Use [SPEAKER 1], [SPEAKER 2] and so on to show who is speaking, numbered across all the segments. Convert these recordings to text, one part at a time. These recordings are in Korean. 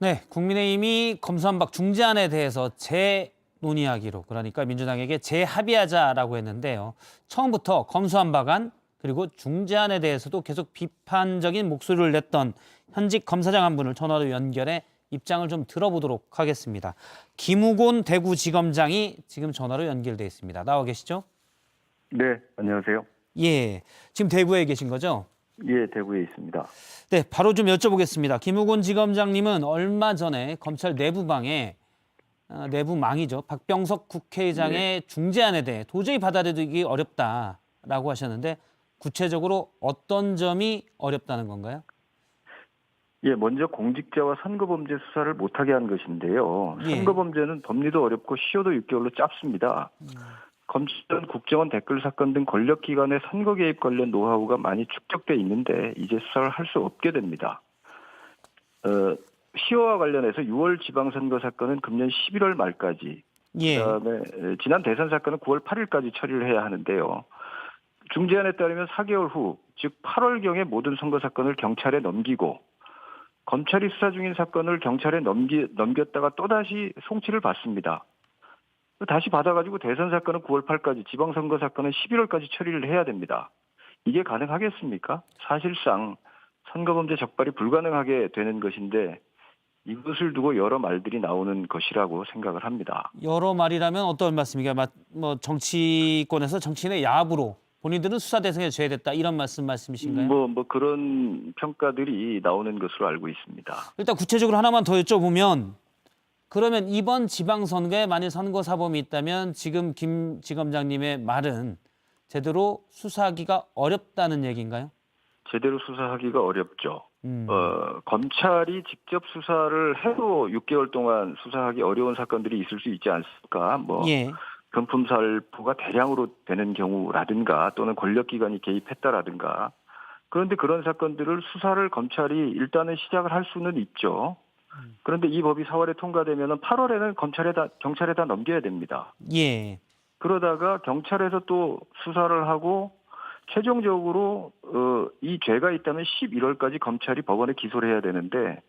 [SPEAKER 1] 네, 국민의힘이 검수완박 중재안에 대해서 재논의하기로, 그러니까 민주당에게 재합의하자라고 했는데요. 처음부터 검수완박안 그리고 중재안에 대해서도 계속 비판적인 목소리를 냈던 현직 검사장 한 분을 전화로 연결해 입장을 좀 들어보도록 하겠습니다. 김우곤 대구지검장이 지금 전화로 연결돼 있습니다. 나와 계시죠?
[SPEAKER 2] 네, 안녕하세요.
[SPEAKER 1] 예, 지금 대구에 계신 거죠?
[SPEAKER 2] 예, 대구에 있습니다.
[SPEAKER 1] 네, 바로 좀 여쭤보겠습니다. 김우곤 지검장님은 얼마 전에 검찰 내부방에 내부망이죠. 박병석 국회의장의 중재안에 대해 도저히 받아들이기 어렵다라고 하셨는데 구체적으로 어떤 점이 어렵다는 건가요?
[SPEAKER 2] 예, 먼저 공직자와 선거범죄 수사를 못하게 한 것인데요.
[SPEAKER 1] 예.
[SPEAKER 2] 선거범죄는 법리도 어렵고 시효도 6개월로 짧습니다. 검찰은 국정원 댓글 사건 등 권력기관의 선거 개입 관련 노하우가 많이 축적돼 있는데 이제 수사를 할 수 없게 됩니다. 시효와 관련해서 6월 지방선거 사건은 금년 11월 말까지,
[SPEAKER 1] 예.
[SPEAKER 2] 그다음에 지난 대선 사건은 9월 8일까지 처리를 해야 하는데요. 중재안에 따르면 4개월 후, 즉 8월경에 모든 선거 사건을 경찰에 넘기고 검찰이 수사 중인 사건을 경찰에 넘겼다가 또다시 송치를 받습니다. 다시 받아가지고 대선 사건은 9월 8일까지, 지방선거 사건은 11월까지 처리를 해야 됩니다. 이게 가능하겠습니까? 사실상 선거범죄 적발이 불가능하게 되는 것인데 이것을 두고 여러 말들이 나오는 것이라고 생각을 합니다.
[SPEAKER 1] 여러 말이라면 어떤 말씀이니까 뭐 정치권에서 정치인의 야합으로 본인들은 수사 대상에 제외됐다 이런 말씀이신가요?
[SPEAKER 2] 뭐 그런 평가들이 나오는 것으로 알고 있습니다.
[SPEAKER 1] 일단 구체적으로 하나만 더 여쭤보면 그러면 이번 지방선거에 만일 선거 사범이 있다면 지금 김 지검장님의 말은 제대로 수사하기가 어렵다는 얘기인가요?
[SPEAKER 2] 제대로 수사하기가 어렵죠. 검찰이 직접 수사를 해도 6개월 동안 수사하기 어려운 사건들이 있을 수 있지 않습니까?
[SPEAKER 1] 예.
[SPEAKER 2] 금품살포가 대량으로 되는 경우라든가 또는 권력기관이 개입했다라든가. 그런데 그런 사건들을 수사를 검찰이 일단은 시작을 할 수는 있죠. 그런데 이 법이 4월에 통과되면 8월에는 경찰에다 넘겨야 됩니다.
[SPEAKER 1] 예.
[SPEAKER 2] 그러다가 경찰에서 또 수사를 하고 최종적으로 이 죄가 있다면 11월까지 검찰이 법원에 기소를 해야 되는데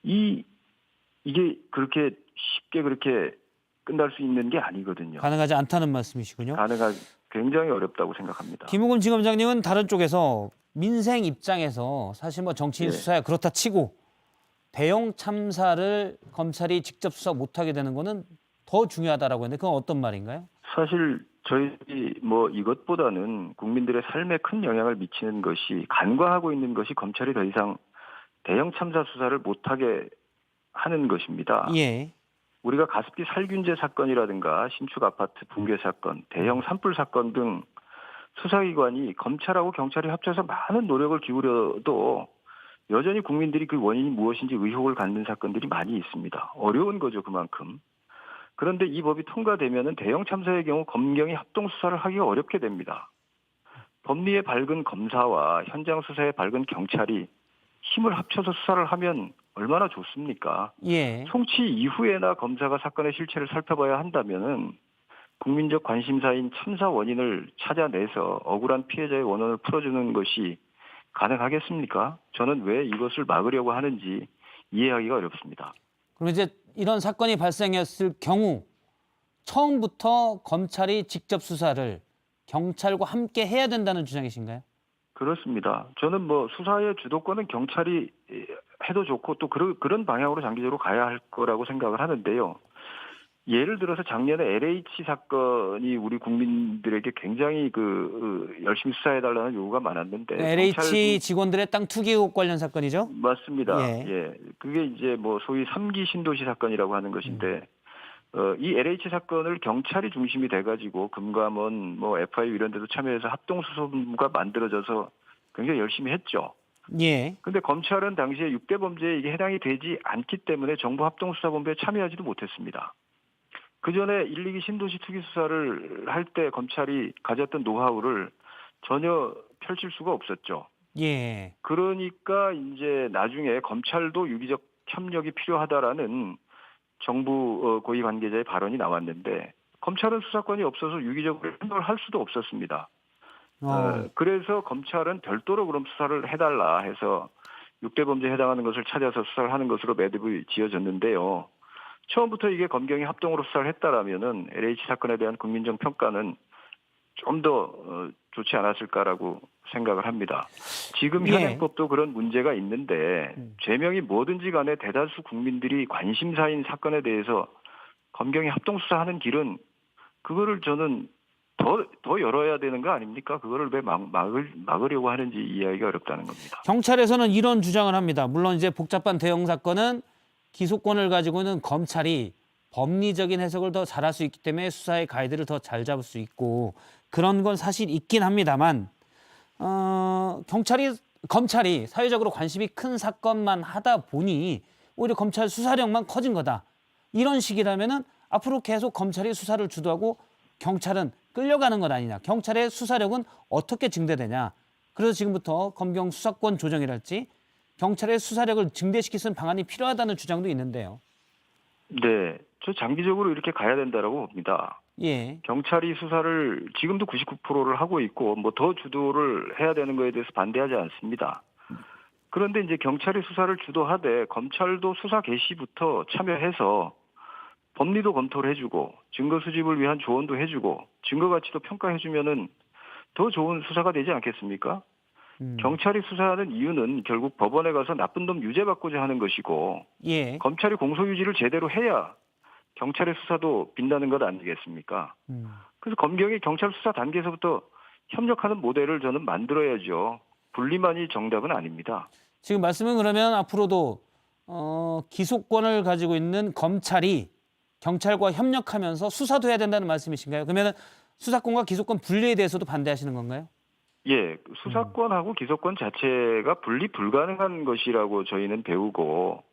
[SPEAKER 2] 이게 그렇게 쉽게 그렇게 끝날 수 있는 게 아니거든요.
[SPEAKER 1] 가능하지 않다는 말씀이시군요.
[SPEAKER 2] 굉장히 어렵다고 생각합니다.
[SPEAKER 1] 김우곤 지검장님은 다른 쪽에서 민생 입장에서 사실 뭐 정치인
[SPEAKER 2] 예.
[SPEAKER 1] 수사야 그렇다 치고 대형 참사를 검찰이 직접 수사 못하게 되는 거는 더 중요하다라고 했는데 그건 어떤 말인가요?
[SPEAKER 2] 사실 저희들이 뭐 이것보다는 국민들의 삶에 큰 영향을 미치는 것이 간과하고 있는 것이 검찰이 더 이상 대형 참사 수사를 못하게 하는 것입니다.
[SPEAKER 1] 예.
[SPEAKER 2] 우리가 가습기 살균제 사건이라든가 신축 아파트 붕괴 사건, 대형 산불 사건 등 수사기관이 검찰하고 경찰이 합쳐서 많은 노력을 기울여도 여전히 국민들이 그 원인이 무엇인지 의혹을 갖는 사건들이 많이 있습니다. 어려운 거죠, 그만큼. 그런데 이 법이 통과되면은 대형 참사의 경우 검경이 합동 수사를 하기가 어렵게 됩니다. 법리에 밝은 검사와 현장 수사에 밝은 경찰이 힘을 합쳐서 수사를 하면 얼마나 좋습니까?
[SPEAKER 1] 예.
[SPEAKER 2] 송치 이후에나 검사가 사건의 실체를 살펴봐야 한다면은 국민적 관심사인 참사 원인을 찾아내서 억울한 피해자의 원한을 풀어주는 것이 가능하겠습니까? 저는 왜 이것을 막으려고 하는지 이해하기가 어렵습니다.
[SPEAKER 1] 그럼 이제 이런 사건이 발생했을 경우 처음부터 검찰이 직접 수사를 경찰과 함께 해야 된다는 주장이신가요?
[SPEAKER 2] 그렇습니다. 저는 뭐 수사의 주도권은 경찰이 해도 좋고 또 그런 방향으로 장기적으로 가야 할 거라고 생각을 하는데요. 예를 들어서 작년에 LH 사건이 우리 국민들에게 굉장히 열심히 수사해달라는 요구가 많았는데
[SPEAKER 1] LH 직원들의 땅 투기 의혹 관련 사건이죠?
[SPEAKER 2] 맞습니다.
[SPEAKER 1] 예.
[SPEAKER 2] 예, 그게 이제 뭐 소위 3기 신도시 사건이라고 하는 것인데 이 LH 사건을 경찰이 중심이 돼가지고 금감원, 뭐 FIU 이런 데도 참여해서 합동수사본부가 만들어져서 굉장히 열심히 했죠.
[SPEAKER 1] 예.
[SPEAKER 2] 근데 검찰은 당시에 6대 범죄에 이게 해당이 되지 않기 때문에 정부 합동수사본부에 참여하지도 못했습니다. 그 전에 1, 2기 신도시 투기 수사를 할 때 검찰이 가졌던 노하우를 전혀 펼칠 수가 없었죠.
[SPEAKER 1] 예.
[SPEAKER 2] 그러니까 이제 나중에 검찰도 유기적 협력이 필요하다라는 정부 고위 관계자의 발언이 나왔는데 검찰은 수사권이 없어서 유기적으로 협력을 할 수도 없었습니다. 그래서 검찰은 별도로 그럼 수사를 해달라 해서 6대 범죄에 해당하는 것을 찾아서 수사를 하는 것으로 매듭이 지어졌는데요. 처음부터 이게 검경이 합동으로 수사를 했다라면은 LH 사건에 대한 국민적 평가는 좀 더 좋지 않았을까라고 생각을 합니다. 지금
[SPEAKER 1] 예.
[SPEAKER 2] 현행법도 그런 문제가 있는데 죄명이 뭐든지 간에 대다수 국민들이 관심사인 사건에 대해서 검경이 합동 수사하는 길은 그거를 저는 더 열어야 되는 거 아닙니까? 그거를 왜 막으려고 하는지 이해하기가 어렵다는 겁니다.
[SPEAKER 1] 경찰에서는 이런 주장을 합니다. 물론 이제 복잡한 대형 사건은 기소권을 가지고 있는 검찰이 법리적인 해석을 더 잘할 수 있기 때문에 수사의 가이드를 더 잘 잡을 수 있고 그런 건 사실 있긴 합니다만 검찰이 사회적으로 관심이 큰 사건만 하다 보니 오히려 검찰 수사력만 커진 거다. 이런 식이라면은 앞으로 계속 검찰이 수사를 주도하고 경찰은 끌려가는 것 아니냐. 경찰의 수사력은 어떻게 증대되냐. 그래서 지금부터 검경 수사권 조정이랄지 경찰의 수사력을 증대시킬 수 있는 방안이 필요하다는 주장도 있는데요.
[SPEAKER 2] 네, 저 장기적으로 이렇게 가야 된다라고 봅니다.
[SPEAKER 1] 예.
[SPEAKER 2] 경찰이 수사를 지금도 99%를 하고 있고 뭐 더 주도를 해야 되는 거에 대해서 반대하지 않습니다. 그런데 이제 경찰이 수사를 주도하되 검찰도 수사 개시부터 참여해서 법리도 검토를 해주고 증거 수집을 위한 조언도 해주고 증거 가치도 평가해주면은 더 좋은 수사가 되지 않겠습니까? 경찰이 수사하는 이유는 결국 법원에 가서 나쁜 놈 유죄받고자 하는 것이고
[SPEAKER 1] 예.
[SPEAKER 2] 검찰이 공소유지를 제대로 해야 경찰의 수사도 빛나는 것 아니겠습니까? 그래서 검경이 경찰 수사 단계에서부터 협력하는 모델을 저는 만들어야죠. 분리만이 정답은 아닙니다.
[SPEAKER 1] 지금 말씀은 그러면 앞으로도 기소권을 가지고 있는 검찰이 경찰과 협력하면서 수사도 해야 된다는 말씀이신가요? 그러면 수사권과 기소권 분리에 대해서도 반대하시는 건가요?
[SPEAKER 2] 예, 수사권하고 기소권 자체가 분리 불가능한 것이라고 저희는 배우고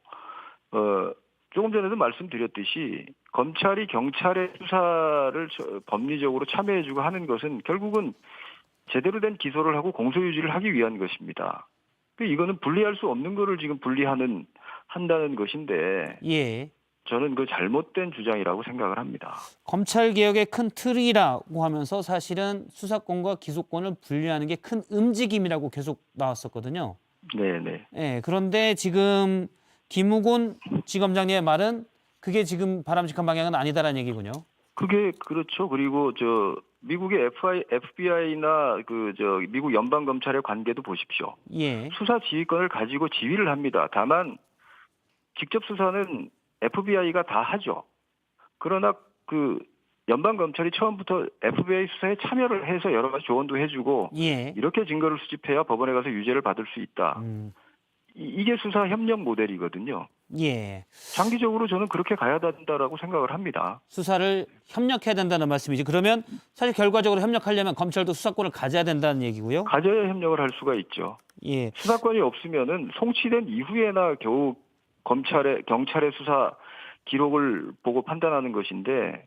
[SPEAKER 2] 조금 전에도 말씀드렸듯이 검찰이 경찰의 수사를 법리적으로 참여해주고 하는 것은 결국은 제대로 된 기소를 하고 공소유지를 하기 위한 것입니다. 이거는 분리할 수 없는 거를 지금 한다는 것인데
[SPEAKER 1] 예.
[SPEAKER 2] 저는 그 잘못된 주장이라고 생각을 합니다.
[SPEAKER 1] 검찰 개혁의 큰 틀이라고 하면서 사실은 수사권과 기소권을 분리하는 게 큰 움직임이라고 계속 나왔었거든요.
[SPEAKER 2] 네네.
[SPEAKER 1] 예. 그런데 지금 김우곤 지검장님의 말은 그게 지금 바람직한 방향은 아니다라는 얘기군요.
[SPEAKER 2] 그게 그렇죠. 그리고 미국의 FBI나 미국 연방 검찰의 관계도 보십시오.
[SPEAKER 1] 예.
[SPEAKER 2] 수사 지휘권을 가지고 지휘를 합니다. 다만 직접 수사는 FBI가 다 하죠. 그러나 연방 검찰이 처음부터 FBI 수사에 참여를 해서 여러 가지 조언도 해주고
[SPEAKER 1] 예.
[SPEAKER 2] 이렇게 증거를 수집해야 법원에 가서 유죄를 받을 수 있다. 이게 수사 협력 모델이거든요.
[SPEAKER 1] 예.
[SPEAKER 2] 장기적으로 저는 그렇게 가야 된다라고 생각을 합니다.
[SPEAKER 1] 수사를 협력해야 된다는 말씀이지. 그러면 사실 결과적으로 협력하려면 검찰도 수사권을 가져야 된다는 얘기고요.
[SPEAKER 2] 가져야 협력을 할 수가 있죠.
[SPEAKER 1] 예.
[SPEAKER 2] 수사권이 없으면은 송치된 이후에나 겨우 경찰의 수사 기록을 보고 판단하는 것인데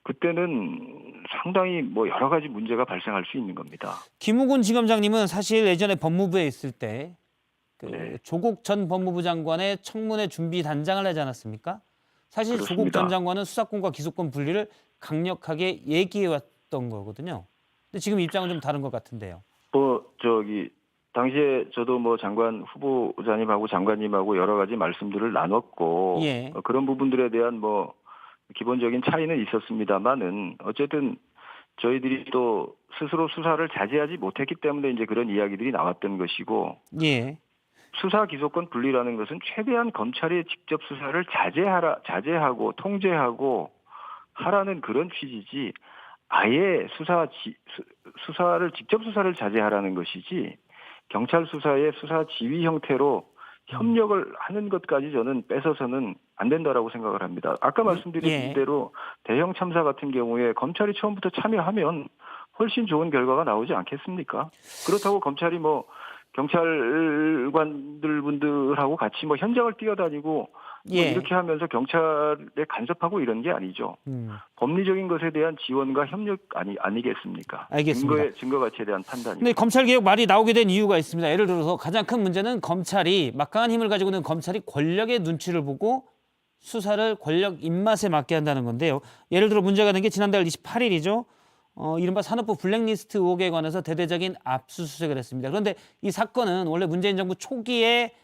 [SPEAKER 2] 그때는 상당히 여러 가지 문제가 발생할 수 있는 겁니다.
[SPEAKER 1] 김우곤 지검장님은 사실 예전에 법무부에 있을 때
[SPEAKER 2] 네.
[SPEAKER 1] 조국 전 법무부 장관의 청문회 준비 단장을 하지 않았습니까? 사실
[SPEAKER 2] 그렇습니다.
[SPEAKER 1] 조국 전 장관은 수사권과 기소권 분리를 강력하게 얘기해왔던 거거든요. 근데 지금 입장은 좀 다른 것 같은데요.
[SPEAKER 2] 당시에 저도 장관 후보자님하고 장관님하고 여러 가지 말씀들을 나눴고
[SPEAKER 1] 예.
[SPEAKER 2] 그런 부분들에 대한 기본적인 차이는 있었습니다만은 어쨌든 저희들이 또 스스로 수사를 자제하지 못했기 때문에 이제 그런 이야기들이 나왔던 것이고
[SPEAKER 1] 예.
[SPEAKER 2] 수사 기소권 분리라는 것은 최대한 검찰의 직접 수사를 자제하고 통제하고 하라는 그런 취지지 아예 수사를 직접 수사를 자제하라는 것이지 경찰 수사의 수사 지휘 형태로 협력을 하는 것까지 저는 뺏어서는 안 된다라고 생각을 합니다. 아까 말씀드린
[SPEAKER 1] 예.
[SPEAKER 2] 대로 대형 참사 같은 경우에 검찰이 처음부터 참여하면 훨씬 좋은 결과가 나오지 않겠습니까? 그렇다고 검찰이 경찰관들분들하고 같이 현장을 뛰어다니고
[SPEAKER 1] 예.
[SPEAKER 2] 이렇게 하면서 경찰에 간섭하고 이런 게 아니죠. 법리적인 것에 대한 지원과 협력 아니겠습니까?
[SPEAKER 1] 알겠습니다.
[SPEAKER 2] 증거 가치에 대한 판단이.
[SPEAKER 1] 근데 검찰 개혁 말이 나오게 된 이유가 있습니다. 예를 들어서 가장 큰 문제는 검찰이 막강한 힘을 가지고 있는 검찰이 권력의 눈치를 보고 수사를 권력 입맛에 맞게 한다는 건데요. 예를 들어 문제가 된 게 지난달 28일이죠. 이른바 산업부 블랙리스트 의혹에 관해서 대대적인 압수수색을 했습니다. 그런데 이 사건은 원래 문재인 정부 초기에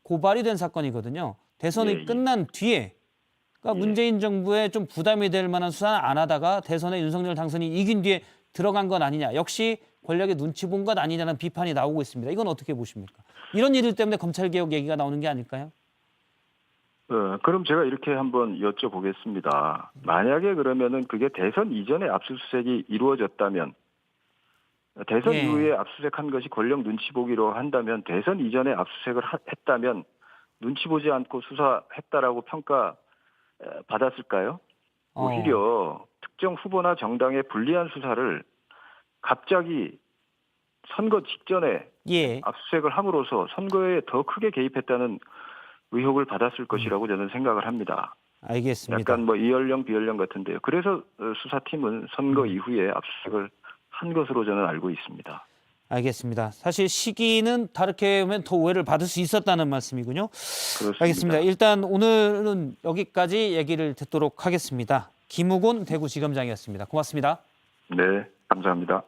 [SPEAKER 1] 고발이 된 사건이거든요. 대선이
[SPEAKER 2] 예, 예.
[SPEAKER 1] 끝난 뒤에 그러니까
[SPEAKER 2] 예.
[SPEAKER 1] 문재인 정부에 좀 부담이 될 만한 수사는 안 하다가 대선에 윤석열 당선이 이긴 뒤에 들어간 건 아니냐. 역시 권력의 눈치 본 것 아니냐는 비판이 나오고 있습니다. 이건 어떻게 보십니까? 이런 일들 때문에 검찰개혁 얘기가 나오는 게 아닐까요?
[SPEAKER 2] 그럼 제가 이렇게 한번 여쭤보겠습니다. 만약에 그러면은 그게 대선 이전에 압수수색이 이루어졌다면, 대선
[SPEAKER 1] 예.
[SPEAKER 2] 이후에 압수수색한 것이 권력 눈치 보기로 한다면, 대선 이전에 압수수색을 했다면 눈치 보지 않고 수사했다라고 평가 받았을까요? 오히려 특정 후보나 정당의 불리한 수사를 갑자기 선거 직전에
[SPEAKER 1] 예.
[SPEAKER 2] 압수수색을 함으로써 선거에 더 크게 개입했다는 의혹을 받았을 것이라고 저는 생각을 합니다.
[SPEAKER 1] 알겠습니다.
[SPEAKER 2] 약간 뭐 이연령 비연령 같은데요. 그래서 수사팀은 선거 이후에 압수수색을 한 것으로 저는 알고 있습니다.
[SPEAKER 1] 알겠습니다. 사실 시기는 다르게 하면 더 오해를 받을 수 있었다는 말씀이군요.
[SPEAKER 2] 그렇습니다.
[SPEAKER 1] 알겠습니다. 일단 오늘은 여기까지 얘기를 듣도록 하겠습니다. 김우곤 대구지검장이었습니다. 고맙습니다.
[SPEAKER 2] 네, 감사합니다.